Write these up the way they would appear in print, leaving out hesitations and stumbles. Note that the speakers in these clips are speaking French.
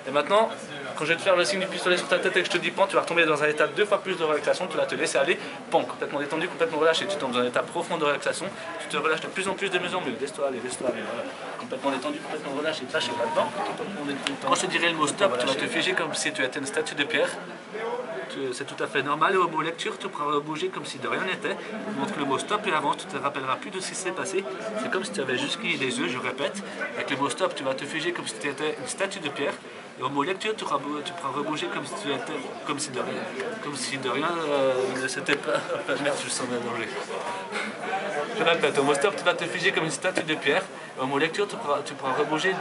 Et maintenant, quand je vais te faire le signe du pistolet sur ta tête et que je te dis pan, tu vas retomber dans un état 2 fois plus de relaxation, tu vas te laisser aller, pan, complètement détendu, complètement relâché. Tu tombes dans un état profond de relaxation, tu te relâches de plus en plus de mieux en mieux. Laisse-toi aller, voilà. Complètement détendu, complètement relâché, lâché là-dedans. Quand je te dirai le mot stop, tu vas te figer comme si tu étais une statue de pierre. C'est tout à fait normal et au mot lecture, tu pourras bouger comme si de rien n'était. Tu montres que le mot stop et avance, tu te rappelleras plus de ce qui s'est passé. C'est comme si tu avais juste cligné des yeux, je répète. Avec le mot stop, tu vas te figer comme si tu étais une statue de pierre. Et au mot lecture, tu pourras rebouger comme si tu étais, comme si de rien ne s'était pas. Merde, je sens un danger. Je répète, au mot stop, tu vas te figer comme une statue de pierre. Et au mot lecture, tu pourras rebouger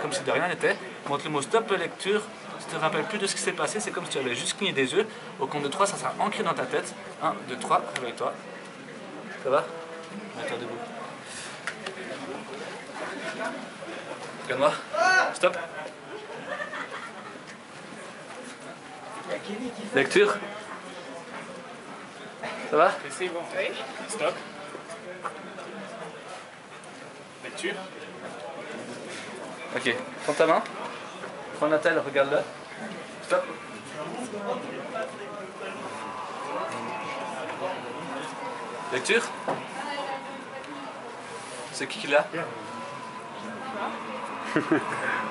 comme si de rien n'était. Montre le mot stop lecture. Tu te rappelles plus de ce qui s'est passé, c'est comme si tu avais juste cligné des yeux. Au compte de 3, ça sera ancré dans ta tête. 1, 2, 3, réveille-toi. Ça va? Mets-toi debout. Regarde-moi. Stop. Lecture. Ça va? C'est bon. Stop. Lecture. Ok. Prends ta main. Prends la telle, regarde-la. Stop. Lecture. C'est qui l'a?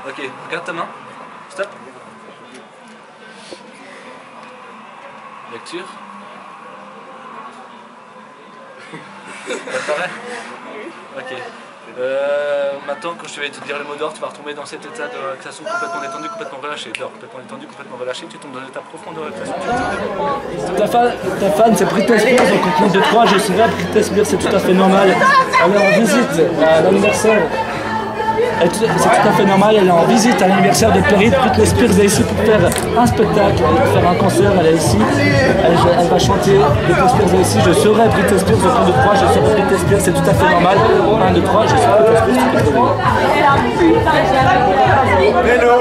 Ok, regarde ta main. Stop. Lecture. Ça paraît? Ok. Maintenant, quand je vais te dire le mot d'or, tu vas retomber dans cet état de relaxation complètement détendu, complètement relâché. Dors, complètement détendu, complètement relâché, tu tombes dans un état profond de relaxation. Ta fan, c'est Britney Spears, donc au compte de 3, je serai Britney Spears, c'est tout à fait normal. Elle est en visite à l'anniversaire. C'est tout à fait normal, elle est en visite à l'anniversaire de Perry. Britney Spears est ici pour faire un spectacle, pour faire un concert, elle est ici. Elle va chanter, Britney Spears est ici, je serai Britney Spears, au compte de 3, je serai Britney Spears, c'est tout à fait normal. 1, 2, 3, je serai Britney Spears, tu peux te réveiller. Hello.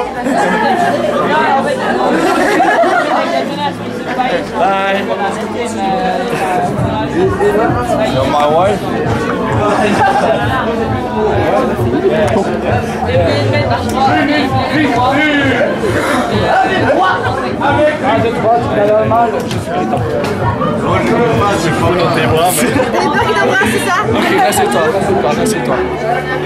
Bye. You're my wife. C'est fort dans tes bras, mais... T'as peur qu'il t'embrasse, c'est ça? Ok, assieds-toi.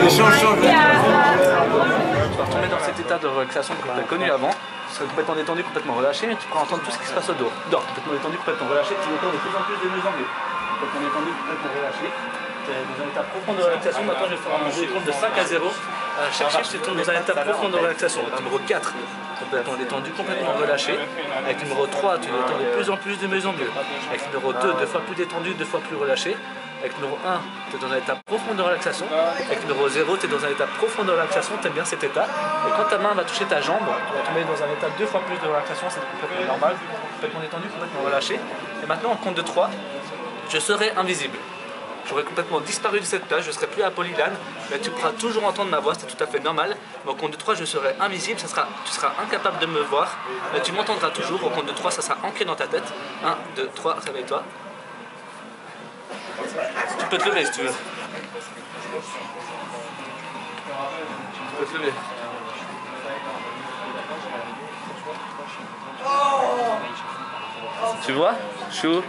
Change. Tu vas retomber dans cet état de relaxation que tu as connu avant. Tu seras complètement détendu, complètement relâché, mais tu pourras entendre tout ce qui se passe au dos. Dors, complètement détendu, complètement relâché, tu entends de plus en plus de mieux en mieux. Complètement détendu, complètement relâché. Tu es dans un état profond de relaxation. Maintenant, je vais faire un décompte de 5 à 0. À chaque chiffre, tu tombes dans un état profond de relaxation. Avec numéro 4, complètement détendu, complètement relâché. Avec numéro 3, tu détends de plus en plus de mieux en mieux. Avec numéro 2, 2 fois plus détendu, 2 fois plus relâché. Avec numéro 1, tu es dans un état profond de relaxation. Avec numéro 0, tu es dans un état profond de relaxation, tu aimes bien cet état. Et quand ta main va toucher ta jambe, tu vas tomber dans un état 2 fois plus de relaxation, c'est complètement normal. Complètement détendu, complètement relâché. Et maintenant, en compte de 3, je serai invisible. J'aurais complètement disparu de cette plage, je ne serai plus à Polylan, mais tu pourras toujours entendre ma voix, c'est tout à fait normal. Mais au compte de 3, je serai invisible, tu seras incapable de me voir, mais tu m'entendras toujours. Au compte de 3, ça sera ancré dans ta tête. 1, 2, 3, réveille-toi. Tu peux te lever si tu veux. Tu peux te lever. Tu vois? Chou.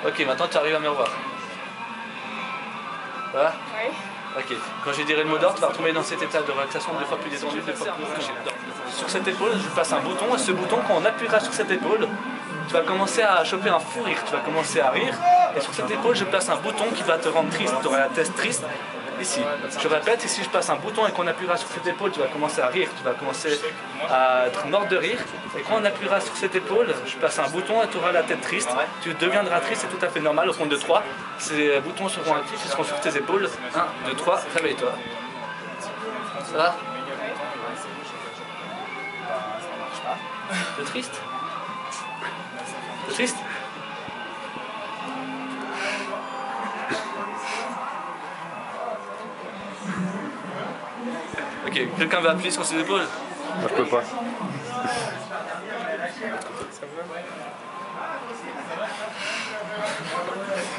Ok, maintenant tu arrives à me revoir. Ça va? Oui. Ok, quand je dirai le mot d'or, tu vas retomber dans cet état de relaxation 2 fois plus détendu, 2 fois plus relâché. Sur cette épaule, je passe un bouton, et ce bouton, quand on appuiera sur cette épaule, tu vas commencer à choper un fou rire, tu vas commencer à rire, et sur cette épaule, je place un bouton qui va te rendre triste, tu auras la tête triste. Ici, je répète, ici je passe un bouton et qu'on appuiera sur cette épaule, tu vas commencer à rire, tu vas commencer à être mort de rire. Et quand on appuiera sur cette épaule, je passe un bouton et tu auras la tête triste. Tu deviendras triste, c'est tout à fait normal. Au compte de 3, ces boutons seront actifs, ils seront sur tes épaules. 1, 2, 3, réveille-toi. Ça va? T'es triste? T'es triste? Ok, quelqu'un va appuyer sur ses épaules? Moi je peux pas.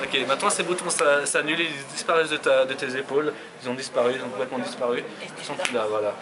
Ok, maintenant ces boutons s'annulent, ils disparaissent de tes épaules. Ils ont disparu, ils ont complètement disparu. Ils sont plus là, voilà.